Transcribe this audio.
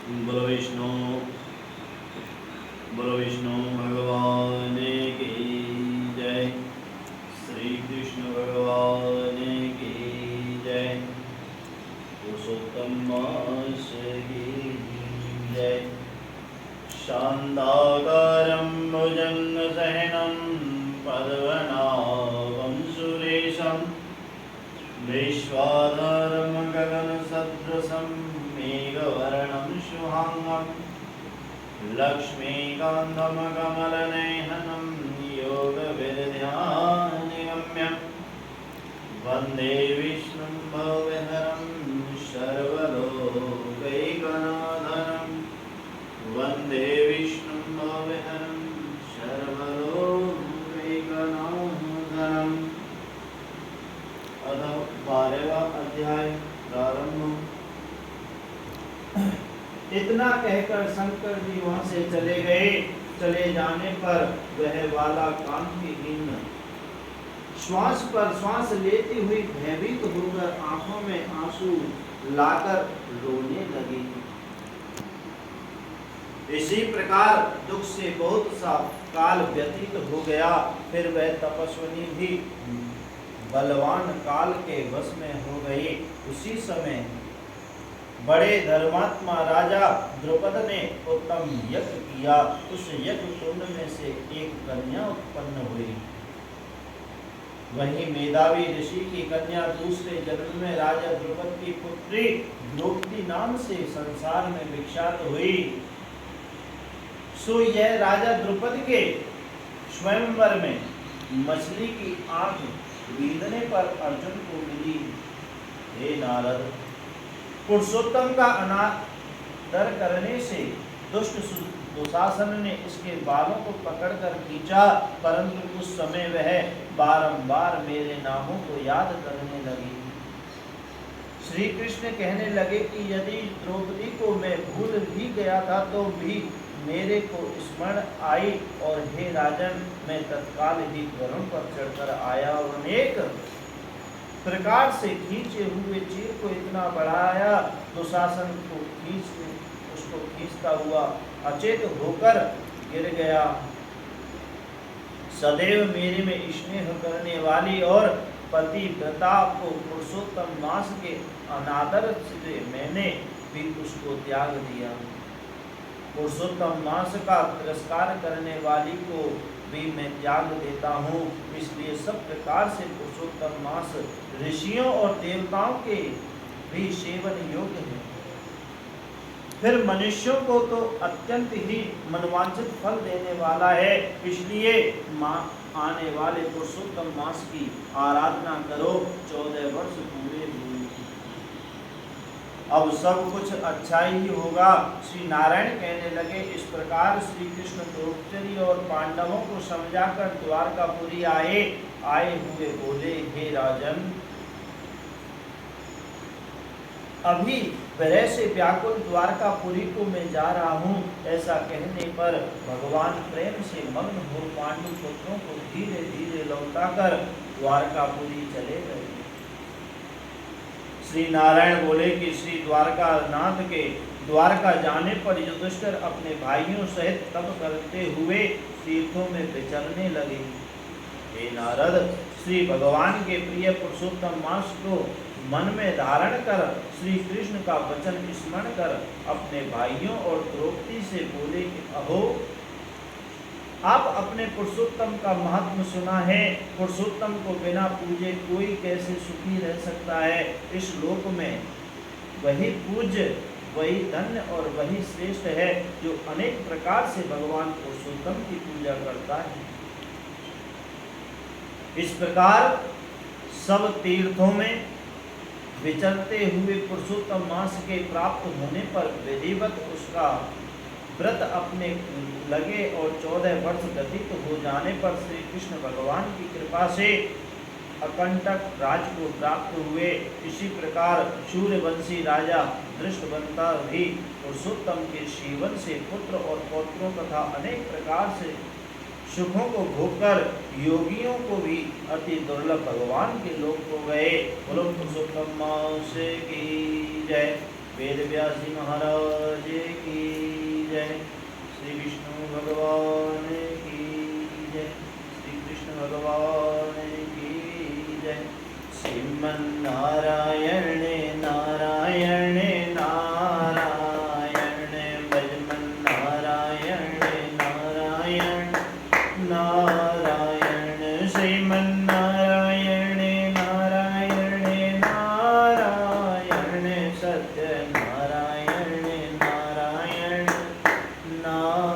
बोलो विष्णु भगवान की जय। श्री कृष्ण भगवान की जय। पुरुषोत्तम मास की जय। शान्ताकारं भुजङ्गशयनं पद्मनाभं सुरेशं विश्वाधारं गगनसदृशं मेघवर्णं शुभांगं लक्ष्मीकान्तं कमलनयनं योगविद्यानिगम्यं वन्दे विष्णुं भवहरं सर्वलोकैकनाथं वन्दे विष्णुं भवहरं सर्वलोकैकनाथम्। अथ 12वां अध्याय प्रारंभ। इतना कहकर शंकर जी वहां से चले गए। चले जाने पर वह बाला कांतिहीन श्वास पर श्वास लेती हुई भयभीत होकर आंखों में आंसू लाकर रोने लगी। इसी प्रकार दुख से बहुत सा काल व्यतीत हो गया। फिर वह तपस्विनी भी बलवान काल के वश में हो गई। उसी समय बड़े धर्मात्मा राजा द्रुपद ने उत्तम यज्ञ किया। उस यज्ञ कुंड में से एक कन्या उत्पन्न हुई। वहीं मेधावी ऋषि की कन्या दूसरे जन्म में राजा द्रुपद की पुत्री द्रौपदी नाम से संसार में विख्यात हुई। सो यह राजा द्रुपद के स्वयंवर में मछली की आंख बीधने पर अर्जुन को मिली। हे नारद, पुरुषोत्तम का अनादर करने से दुष्ट दुशासन ने इसके बालों को पकड़कर खींचा, परंतु उस समय वह बारंबार मेरे नामों को याद करने लगी। श्री कृष्ण कहने लगे कि यदि द्रौपदी को मैं भूल भी गया था तो भी मेरे को स्मरण आई, और हे राजन, मैं तत्काल ही वरुण पर चढ़कर आया और अनेक प्रकार से खींचे हुए चीर को इतना बढ़ाया दुशासन को उसको खींचता हुआ अचेत होकर गिर गया। सदैव मेरे में स्नेह करने वाली और पतिव्रता को पुरुषोत्तम मास के अनादर से मैंने भी उसको त्याग दिया। पुरुषोत्तम मास का तिरस्कार करने वाली को भी मैं त्याग देता हूँ। इसलिए सब प्रकार से पुरुषोत्तम मास ऋषियों और देवताओं के भी सेवन योग्य है। फिर मनुष्यों को तो अत्यंत ही मनवांछित फल देने वाला है। इसलिए आने वाले पुरुषोत्तम मास की आराधना करो। 14 वर्ष पूरे हुए, अब सब कुछ अच्छा ही होगा। श्री नारायण कहने लगे। इस प्रकार श्री कृष्ण द्रौपदी और पांडवों को समझाकर द्वारकापुरी आए हुए बोले, हे राजन, अभी विरह से व्याकुल द्वारकापुरी को मैं जा रहा हूँ। ऐसा कहने पर भगवान प्रेम से मग्न हो पांडु पुत्रों को धीरे धीरे लौटाकर द्वारकापुरी चले गए। श्री नारायण बोले कि श्री द्वारकानाथ के द्वारका जाने पर युधिष्ठिर अपने भाइयों सहित तप करते हुए तीर्थों में विचरने लगे। हे नारद, श्री भगवान के प्रिय पुरुषोत्तम मास को मन में धारण कर श्री कृष्ण का वचन स्मरण कर अपने भाइयों और द्रौपदी से बोले कि अहो, आप अपने पुरुषोत्तम का महत्व सुना है। पुरुषोत्तम को बिना पूजे कोई कैसे सुखी रह सकता है। इस लोक में वही पूज्य, वही धन्य और वही श्रेष्ठ है जो अनेक प्रकार से भगवान पुरुषोत्तम की पूजा करता है। इस प्रकार सब तीर्थों में विचरते हुए पुरुषोत्तम मास के प्राप्त होने पर विधिवत उसका व्रत अपने लगे और 14 वर्ष व्यतीत हो जाने पर श्री कृष्ण भगवान की कृपा से अकंटक राज को प्राप्त हुए। इसी प्रकार सूर्यवंशी राजा दृष्टवंता भी पुरुषोत्तम के जीवन से पुत्र और पौत्रों तथा अनेक प्रकार से सुखों को भोगकर योगियों को भी अति दुर्लभ भगवान के लोक हो गए। बोलो पुरुषोत्तम मास की जय। वेद व्यास जी महाराज की जय। श्री विष्णु भगवान की जय। श्री कृष्ण भगवान की जय। श्रीमन्नारायण नारायण नारायण भजमन नारायण नारायण नारायण श्रीमन्नारायण नारायण नारायण सत्य नारायण नारायण नारायण